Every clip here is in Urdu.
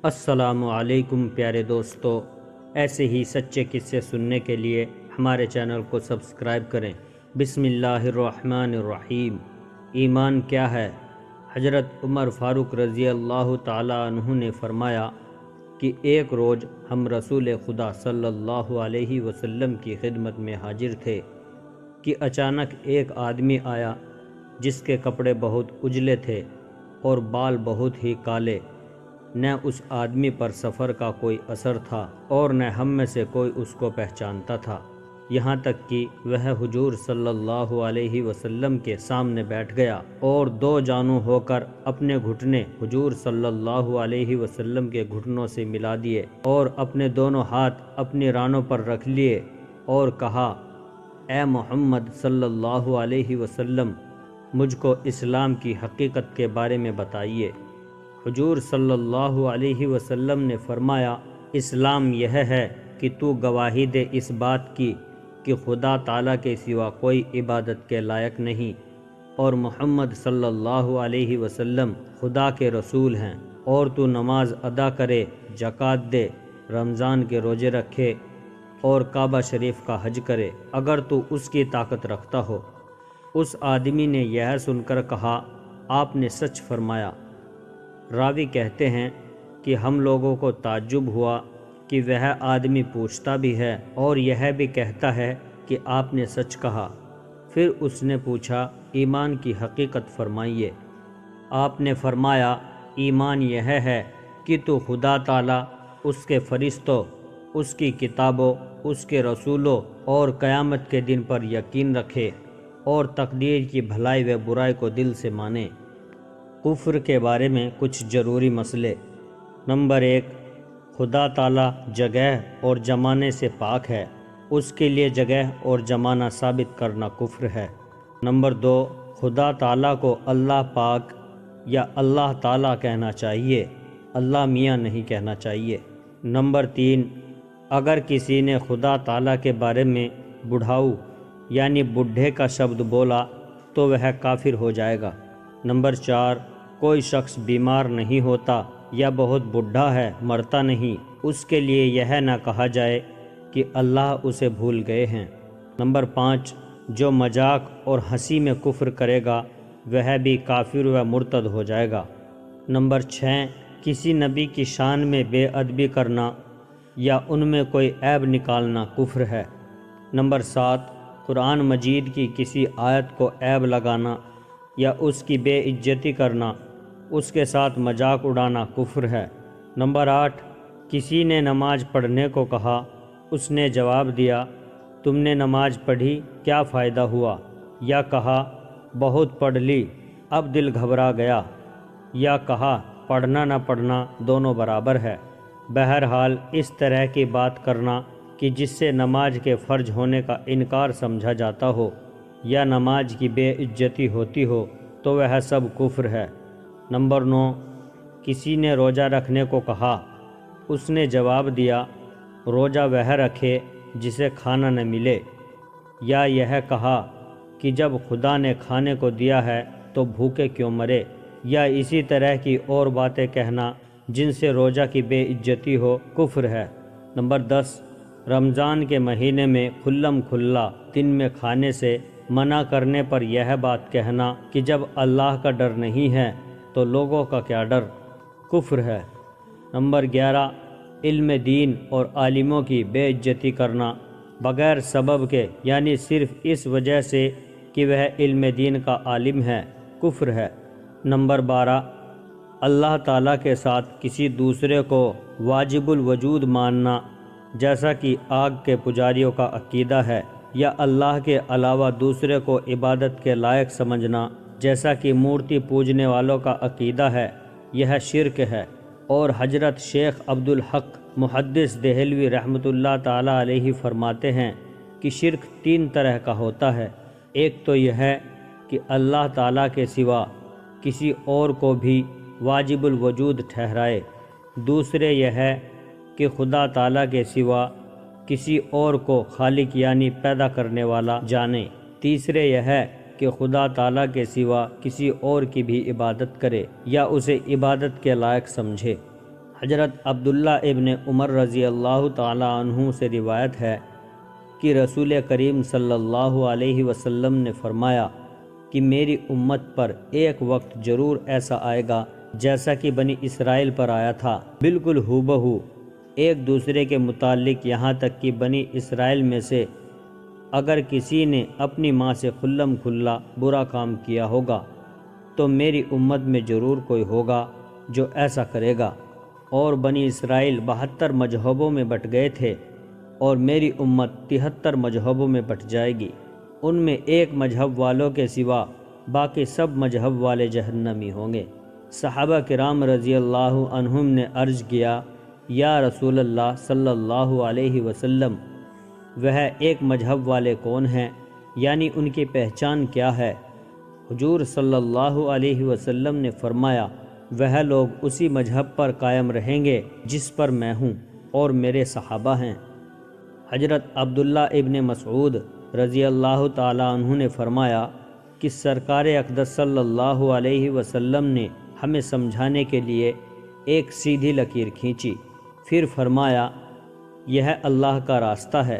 السلام علیکم پیارے دوستو، ایسے ہی سچے قصے سننے کے لیے ہمارے چینل کو سبسکرائب کریں۔ بسم اللہ الرحمن الرحیم۔ ایمان کیا ہے؟ حضرت عمر فاروق رضی اللہ تعالی عنہ نے فرمایا کہ ایک روز ہم رسول خدا صلی اللہ علیہ وسلم کی خدمت میں حاضر تھے کہ اچانک ایک آدمی آیا جس کے کپڑے بہت اجلے تھے اور بال بہت ہی کالے۔ نہ اس آدمی پر سفر کا کوئی اثر تھا اور نہ ہم میں سے کوئی اس کو پہچانتا تھا، یہاں تک کہ وہ حضور صلی اللہ علیہ وسلم کے سامنے بیٹھ گیا اور دو جانوں ہو کر اپنے گھٹنے حضور صلی اللہ علیہ وسلم کے گھٹنوں سے ملا دیے اور اپنے دونوں ہاتھ اپنی رانوں پر رکھ لیے اور کہا، اے محمد صلی اللہ علیہ وسلم، مجھ کو اسلام کی حقیقت کے بارے میں بتائیے۔ حضور صلی اللہ علیہ وسلم نے فرمایا، اسلام یہ ہے کہ تو گواہی دے اس بات کی کہ خدا تعالیٰ کے سوا کوئی عبادت کے لائق نہیں اور محمد صلی اللہ علیہ وسلم خدا کے رسول ہیں، اور تو نماز ادا کرے، زکوٰۃ دے، رمضان کے روزے رکھے اور کعبہ شریف کا حج کرے اگر تو اس کی طاقت رکھتا ہو۔ اس آدمی نے یہ سن کر کہا، آپ نے سچ فرمایا۔ راوی کہتے ہیں کہ ہم لوگوں کو تعجب ہوا کہ وہ آدمی پوچھتا بھی ہے اور یہ بھی کہتا ہے کہ آپ نے سچ کہا۔ پھر اس نے پوچھا، ایمان کی حقیقت فرمائیے۔ آپ نے فرمایا، ایمان یہ ہے کہ تو خدا تعالیٰ، اس کے فرشتوں، اس کی کتابوں، اس کے رسولوں اور قیامت کے دن پر یقین رکھے اور تقدیر کی بھلائی و برائی کو دل سے مانے۔ کفر کے بارے میں کچھ ضروری مسئلے۔ نمبر 1، خدا تعالیٰ جگہ اور زمانے سے پاک ہے، اس کے لیے جگہ اور زمانہ ثابت کرنا کفر ہے۔ نمبر 2، خدا تعالیٰ کو اللہ پاک یا اللہ تعالیٰ کہنا چاہیے، اللہ میاں نہیں کہنا چاہیے۔ نمبر 3، اگر کسی نے خدا تعالیٰ کے بارے میں بڑھاؤ یعنی بڈھے کا شبد بولا تو وہ کافر ہو جائے گا۔ نمبر 4، کوئی شخص بیمار نہیں ہوتا یا بہت بڈھا ہے مرتا نہیں، اس کے لیے یہ نہ کہا جائے کہ اللہ اسے بھول گئے ہیں۔ نمبر 5، جو مذاق اور ہنسی میں کفر کرے گا وہ بھی کافر و مرتد ہو جائے گا۔ نمبر 6، کسی نبی کی شان میں بے ادبی کرنا یا ان میں کوئی عیب نکالنا کفر ہے۔ نمبر 7، قرآن مجید کی کسی آیت کو عیب لگانا یا اس کی بے عزتی کرنا، اس کے ساتھ مذاق اڑانا کفر ہے۔ نمبر 8، کسی نے نماز پڑھنے کو کہا، اس نے جواب دیا، تم نے نماز پڑھی، کیا فائدہ ہوا؟ یا کہا، بہت پڑھ لی، اب دل گھبرا گیا، یا کہا، پڑھنا نہ پڑھنا دونوں برابر ہے۔ بہرحال اس طرح کی بات کرنا کہ جس سے نماز کے فرض ہونے کا انکار سمجھا جاتا ہو یا نماز کی بے عزتی ہوتی ہو تو وہ سب کفر ہے۔ نمبر 9، کسی نے روزہ رکھنے کو کہا، اس نے جواب دیا، روزہ وہ رکھے جسے کھانا نہ ملے، یا یہ کہا کہ جب خدا نے کھانے کو دیا ہے تو بھوکے کیوں مرے، یا اسی طرح کی اور باتیں کہنا جن سے روزہ کی بے عزتی ہو، کفر ہے۔ نمبر 10، رمضان کے مہینے میں کھلم کھلا دن میں کھانے سے منع کرنے پر یہ بات کہنا کہ جب اللہ کا ڈر نہیں ہے تو لوگوں کا کیا ڈر، کفر ہے۔ نمبر 11، علم دین اور عالموں کی بے عزتی کرنا بغیر سبب کے، یعنی صرف اس وجہ سے کہ وہ علم دین کا عالم ہے، کفر ہے۔ نمبر 12، اللہ تعالیٰ کے ساتھ کسی دوسرے کو واجب الوجود ماننا جیسا کہ آگ کے پجاریوں کا عقیدہ ہے، یا اللہ کے علاوہ دوسرے کو عبادت کے لائق سمجھنا جیسا کہ مورتی پوجنے والوں کا عقیدہ ہے، یہ شرک ہے۔ اور حضرت شیخ عبدالحق محدث دہلوی رحمۃ اللہ تعالی علیہ فرماتے ہیں کہ شرک 3 طرح کا ہوتا ہے۔ ایک تو یہ ہے کہ اللہ تعالیٰ کے سوا کسی اور کو بھی واجب الوجود ٹھہرائے، دوسرے یہ ہے کہ خدا تعالیٰ کے سوا کسی اور کو خالق یعنی پیدا کرنے والا جانے، تیسرے یہ ہے کہ خدا تعالیٰ کے سوا کسی اور کی بھی عبادت کرے یا اسے عبادت کے لائق سمجھے۔ حضرت عبداللہ ابن عمر رضی اللہ تعالی عنہ سے روایت ہے کہ رسول کریم صلی اللہ علیہ وسلم نے فرمایا کہ میری امت پر ایک وقت ضرور ایسا آئے گا جیسا کہ بنی اسرائیل پر آیا تھا، بالکل ہو بہو ایک دوسرے کے متعلق، یہاں تک کہ بنی اسرائیل میں سے اگر کسی نے اپنی ماں سے کھلم کھلا برا کام کیا ہوگا تو میری امت میں ضرور کوئی ہوگا جو ایسا کرے گا۔ اور بنی اسرائیل 72 مذہبوں میں بٹ گئے تھے اور میری امت 73 مذہبوں میں بٹ جائے گی، ان میں ایک مذہب والوں کے سوا باقی سب مذہب والے جہنمی ہوں گے۔ صحابہ کرام رضی اللہ عنہم نے عرض کیا، یا رسول اللہ صلی اللہ علیہ وسلم، وہ ایک مذہب والے کون ہیں، یعنی ان کی پہچان کیا ہے؟ حضور صلی اللہ علیہ وسلم نے فرمایا، وہ لوگ اسی مذہب پر قائم رہیں گے جس پر میں ہوں اور میرے صحابہ ہیں۔ حضرت عبداللہ ابن مسعود رضی اللہ تعالی عنہ نے فرمایا کہ سرکار اقدس صلی اللہ علیہ وسلم نے ہمیں سمجھانے کے لیے ایک سیدھی لکیر کھینچی، پھر فرمایا یہ اللہ کا راستہ ہے،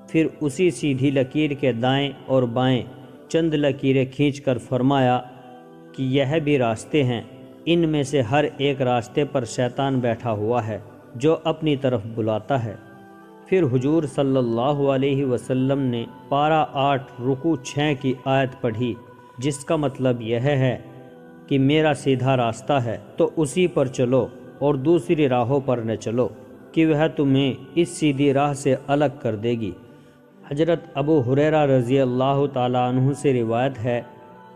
پھر اسی سیدھی لکیر کے دائیں اور بائیں چند لکیریں کھینچ کر فرمایا کہ یہ بھی راستے ہیں، ان میں سے ہر ایک راستے پر شیطان بیٹھا ہوا ہے جو اپنی طرف بلاتا ہے۔ پھر حضور صلی اللہ علیہ وسلم نے پارہ 8 رکوع 6 کی آیت پڑھی، جس کا مطلب یہ ہے کہ میرا سیدھا راستہ ہے تو اسی پر چلو اور دوسری راہوں پر نہ چلو کہ وہ تمہیں اس سیدھی راہ سے الگ کر دے گی۔ حضرت ابو ہریرہ رضی اللہ تعالی عنہ سے روایت ہے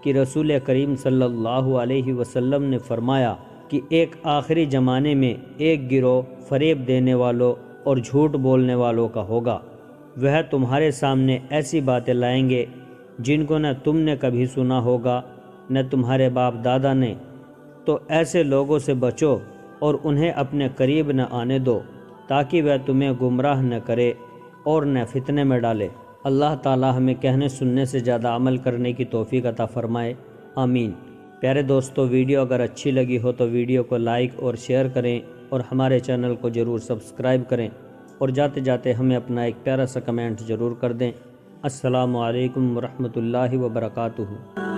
کہ رسول کریم صلی اللہ علیہ وسلم نے فرمایا کہ ایک آخری زمانے میں ایک گروہ فریب دینے والوں اور جھوٹ بولنے والوں کا ہوگا، وہ تمہارے سامنے ایسی باتیں لائیں گے جن کو نہ تم نے کبھی سنا ہوگا نہ تمہارے باپ دادا نے، تو ایسے لوگوں سے بچو اور انہیں اپنے قریب نہ آنے دو تاکہ وہ تمہیں گمراہ نہ کرے اور نہ فتنے میں ڈالے۔ اللہ تعالی ہمیں کہنے سننے سے زیادہ عمل کرنے کی توفیق عطا فرمائے، آمین۔ پیارے دوستو، ویڈیو اگر اچھی لگی ہو تو ویڈیو کو لائک اور شیئر کریں اور ہمارے چینل کو ضرور سبسکرائب کریں، اور جاتے جاتے ہمیں اپنا ایک پیارا سا کمنٹ ضرور کر دیں۔ السلام علیکم ورحمۃ اللہ وبرکاتہ۔